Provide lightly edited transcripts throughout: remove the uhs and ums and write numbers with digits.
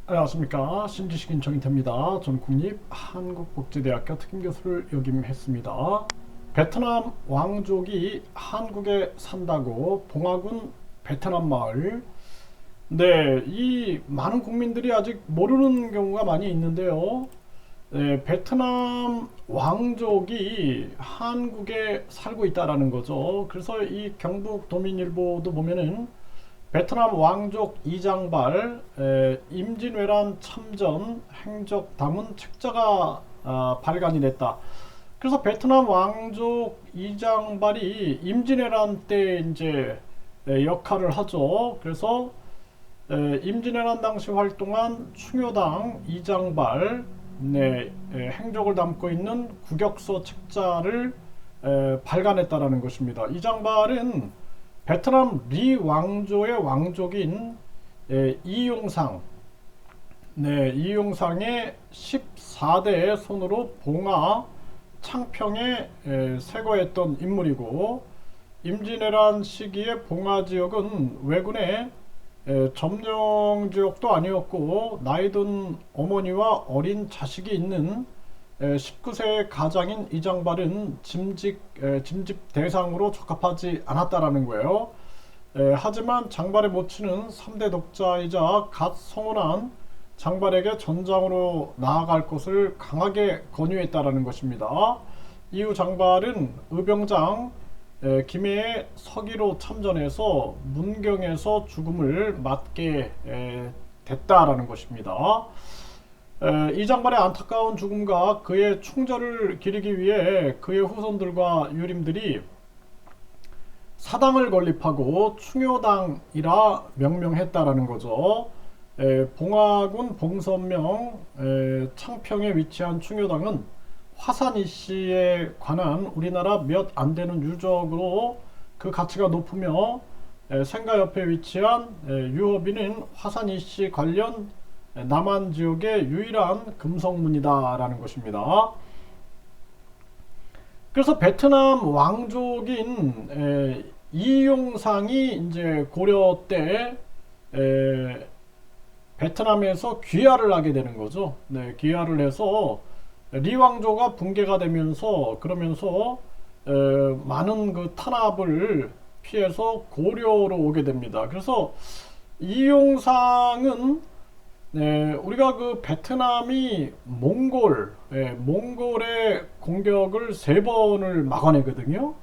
안녕하십니까. 신지식인 정인태입니다. 저는 국립한국국제대학교 특임교수를 역임했습니다. 베트남 왕족이 한국에 산다고 봉화군 베트남 마을. 네, 이 많은 국민들이 아직 모르는 경우가 많이 있는데요. 네, 베트남 왕족이 한국에 살고 있다라는 거죠. 그래서 이 경북도민일보도 보면은 베트남 왕족 이장발 임진왜란 참전 행적 담은 책자가 발간이 됐다. 그래서 베트남 왕족 이장발이 임진왜란 때 이제 역할을 하죠. 그래서 임진왜란 당시 활동한 충효당 이장발 행적을 담고 있는 국역서 책자를 발간했다라는 것입니다. 이장발은 베트남 리 왕조의 왕족인 이용상, 이용상의 14대 손으로 봉화 창평에 세거했던 인물이고, 임진왜란 시기에 봉화 지역은 왜군의 점령 지역도 아니었고, 나이든 어머니와 어린 자식이 있는 19세 가장인 이장발은 짐집 대상으로 적합하지 않았다라는 거예요. 하지만 장발의 모친은 3대 독자이자 갓 성혼한 장발에게 전장으로 나아갈 것을 강하게 권유했다라는 것입니다. 이후 장발은 의병장 김해의 서기로 참전해서 문경에서 죽음을 맞게 됐다라는 것입니다. 이 장발의 안타까운 죽음과 그의 충절을 기리기 위해 그의 후손들과 유림들이 사당을 건립하고 충효당이라 명명했다라는 거죠. 봉화군 봉선명 창평에 위치한 충효당은 화산 이씨에 관한 우리나라 몇 안 되는 유적으로 그 가치가 높으며 생가 옆에 위치한 유업인은 화산 이씨 관련 남한 지역의 유일한 금성문이다라는 것입니다. 그래서 베트남 왕족인 이용상이 이제 고려 때 베트남에서 귀화를 하게 되는 거죠. 귀화를 해서 리 왕조가 붕괴가 되면서 그러면서 많은 그 탄압을 피해서 고려로 오게 됩니다. 그래서 이용상은 우리가 그 베트남이 몽골의 공격을 3번을 막아내거든요.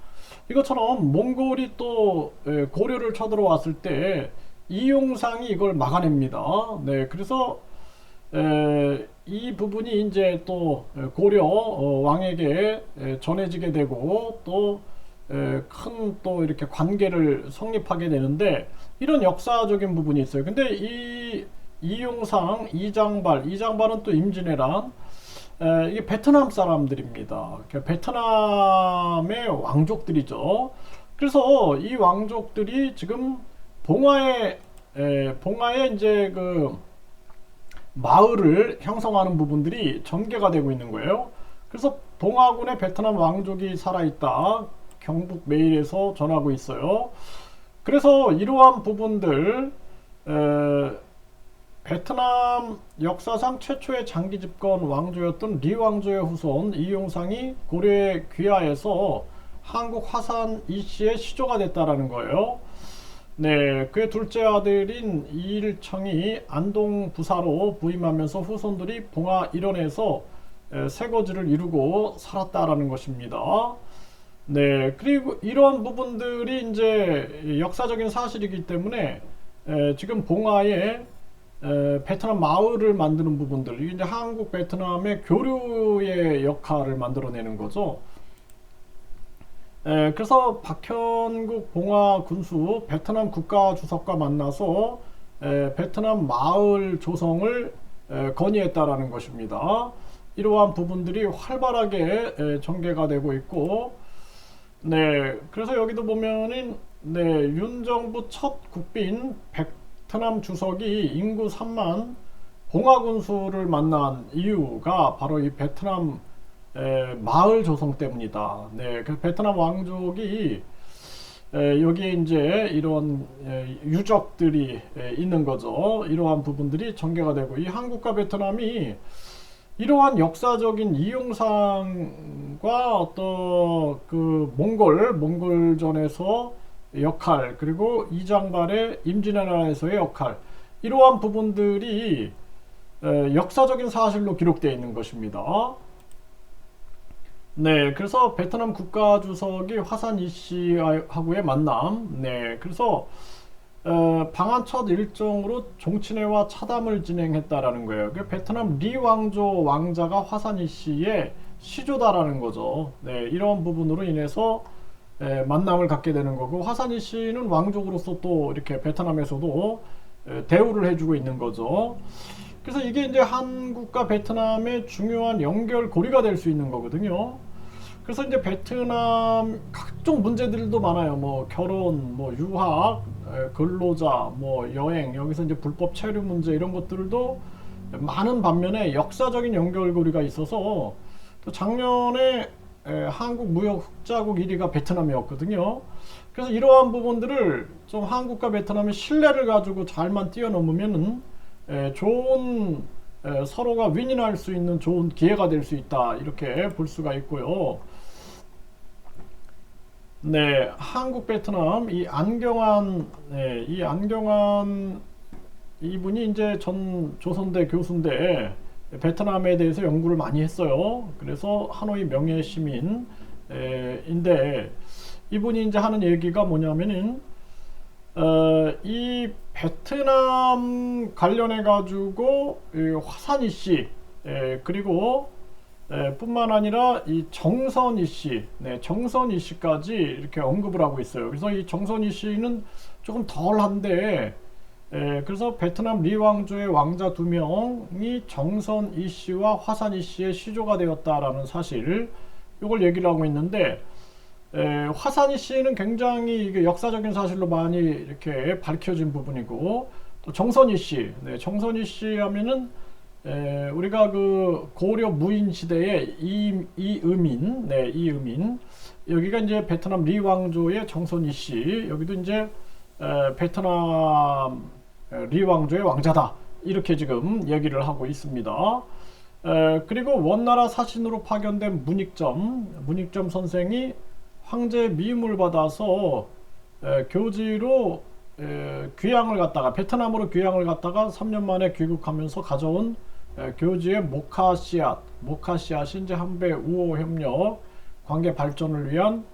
이것처럼 몽골이 또 고려를 쳐들어왔을 때 이용상이 이걸 막아냅니다. 그래서 이 부분이 이제 또 고려 왕에게 전해지게 되고 또 큰 또 이렇게 관계를 성립하게 되는데 이런 역사적인 부분이 있어요. 근데 이용상, 이장발은 또 임진왜란, 이게 베트남 사람들입니다. 베트남의 왕족들이죠. 그래서 이 왕족들이 지금 봉화에 이제 그 마을을 형성하는 부분들이 전개가 되고 있는 거예요. 그래서 봉화군에 베트남 왕족이 살아있다. 경북 메일에서 전하고 있어요. 그래서 이러한 부분들, 베트남 역사상 최초의 장기 집권 왕조였던 리 왕조의 후손 이용상이 고려에 귀화해서 한국 화산 이씨의 시조가 됐다라는 거예요. 그의 둘째 아들인 이일청이 안동 부사로 부임하면서 후손들이 봉화 일원에서 세거지를 이루고 살았다라는 것입니다. 그리고 이러한 부분들이 이제 역사적인 사실이기 때문에 지금 봉화에 베트남 마을을 만드는 부분들, 이제 한국 베트남의 교류의 역할을 만들어내는 거죠. 그래서 박현국 봉화 군수 베트남 국가 주석과 만나서 베트남 마을 조성을 건의했다라는 것입니다. 이러한 부분들이 활발하게 전개가 되고 있고, 그래서 여기도 보면은 윤 정부 첫 국빈 베트남 주석이 인구 3만 봉화 군수를 만난 이유가 바로 이 베트남 마을 조성 때문이다. 그 베트남 왕족이 여기에 이제 이런 유적들이 있는 거죠. 이러한 부분들이 전개가 되고, 이 한국과 베트남이 이러한 역사적인 이용상과 어떤 그 몽골전에서 역할, 그리고 이장발의 임진왜란에서의 역할, 이러한 부분들이 역사적인 사실로 기록되어 있는 것입니다. 네, 그래서 베트남 국가주석이 화산 이씨하고의 만남. 네, 그래서 방한 첫 일정으로 종친회와 차담을 진행했다라는 거예요. 그 베트남 리 왕조 왕자가 화산 이씨의 시조다라는 거죠. 네, 이런 부분으로 인해서 만남을 갖게 되는 거고, 화산 이씨는 왕족으로서 또 이렇게 베트남에서도 대우를 해주고 있는 거죠. 그래서 이게 이제 한국과 베트남의 중요한 연결고리가 될 수 있는 거거든요. 그래서 이제 베트남 각종 문제들도 많아요. 뭐 결혼, 뭐 유학, 근로자, 뭐 여행, 여기서 이제 불법 체류 문제, 이런 것들도 많은 반면에 역사적인 연결고리가 있어서, 또 작년에 한국 무역 흑자국 1위가 베트남이었거든요. 그래서 이러한 부분들을 좀 한국과 베트남의 신뢰를 가지고 잘만 뛰어넘으면은 좋은, 서로가 윈윈할 수 있는 좋은 기회가 될 수 있다, 이렇게 볼 수가 있고요. 네, 한국 베트남 이 안경환, 이 안경환 이분이 이제 전 조선대 교수인데 베트남에 대해서 연구를 많이 했어요. 그래서 하노이 명예시민인데, 이분이 이제 하는 얘기가 뭐냐면은 이 베트남 관련해 가지고 화산 이씨, 그리고 뿐만 아니라 이 정선 이씨, 네, 정선 이씨까지 이렇게 언급을 하고 있어요. 그래서 이 정선 이씨는 조금 덜한데, 그래서 베트남 리 왕조의 왕자 2명이 정선 이씨와 화산 이씨의 시조가 되었다라는 사실, 이걸 얘기를 하고 있는데, 화산이 씨는 굉장히 이게 역사적인 사실로 많이 이렇게 밝혀진 부분이고, 또 정선이 씨, 네, 정선이 씨 하면은 우리가 그 고려 무인 시대의 이의민, 네, 이의민, 여기가 이제 베트남 리 왕조의 정선이 씨, 여기도 이제 베트남 리 왕조의 왕자다, 이렇게 지금 얘기를 하고 있습니다. 그리고 원나라 사신으로 파견된 문익점 선생이 황제 미임을 받아서 교지로 귀향을 갔다가, 베트남으로 귀향을 갔다가 3년 만에 귀국하면서 가져온 교지의 모카씨앗이 이제 한배 우호 협력 관계 발전을 위한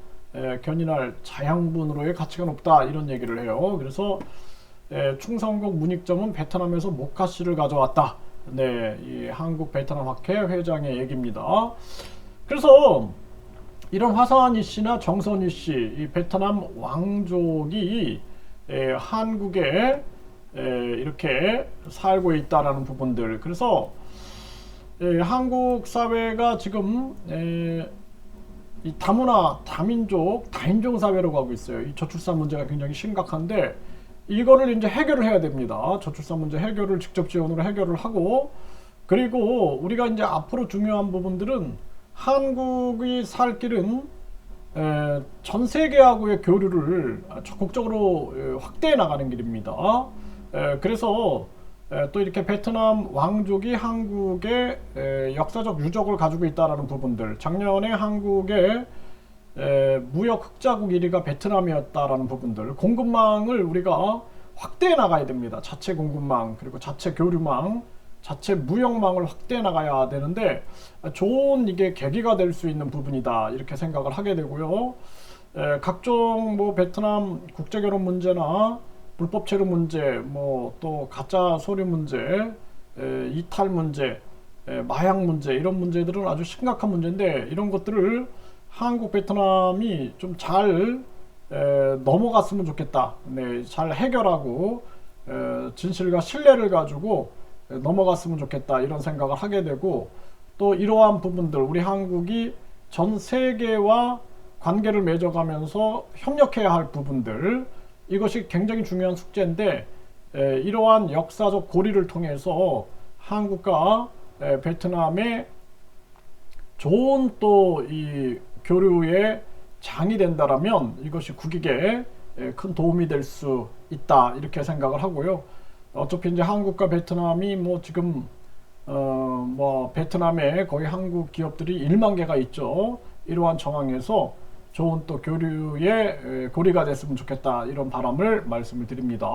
견인할 자양분으로의 가치가 높다, 이런 얘기를 해요. 그래서 충성국 문익점은 베트남에서 모카씨를 가져왔다. 네, 이 한국 베트남 학회 회장의 얘기입니다. 그래서 이런 화산이 씨나 정선이 씨, 이 베트남 왕족이 한국에 이렇게 살고 있다라는 부분들. 그래서 한국 사회가 지금 이 다문화, 다민족, 다인종 사회로 가고 있어요. 이 저출산 문제가 굉장히 심각한데, 이거를 이제 해결을 해야 됩니다. 저출산 문제 해결을 직접 지원으로 해결을 하고, 그리고 우리가 이제 앞으로 중요한 부분들은, 한국이 살 길은 전 세계하고의 교류를 적극적으로 확대해 나가는 길입니다. 그래서 또 이렇게 베트남 왕족이 한국의 역사적 유적을 가지고 있다는 부분들, 작년에 한국의 무역 흑자국 1위가 베트남이었다라는 부분들, 공급망을 우리가 확대해 나가야 됩니다. 자체 공급망, 그리고 자체 교류망, 자체 무역망을 확대해 나가야 되는데, 좋은 이게 계기가 될 수 있는 부분이다, 이렇게 생각을 하게 되고요. 각종 뭐 베트남 국제결혼 문제나 불법 체류 문제, 뭐 또 가짜 서류 문제, 이탈 문제, 마약 문제, 이런 문제들은 아주 심각한 문제인데, 이런 것들을 한국 베트남이 좀 잘 넘어갔으면 좋겠다. 네, 잘 해결하고 진실과 신뢰를 가지고 넘어갔으면 좋겠다, 이런 생각을 하게 되고, 또 이러한 부분들, 우리 한국이 전 세계와 관계를 맺어가면서 협력해야 할 부분들, 이것이 굉장히 중요한 숙제인데, 이러한 역사적 고리를 통해서 한국과 베트남의 좋은 또 이 교류의 장이 된다라면, 이것이 국익에 큰 도움이 될 수 있다 이렇게 생각을 하고요. 어차피 이제 한국과 베트남이 뭐 지금 뭐 베트남에 거의 한국 기업들이 1만 개가 있죠. 이러한 정황에서 좋은 또 교류의 고리가 됐으면 좋겠다 이런 바람을 말씀을 드립니다.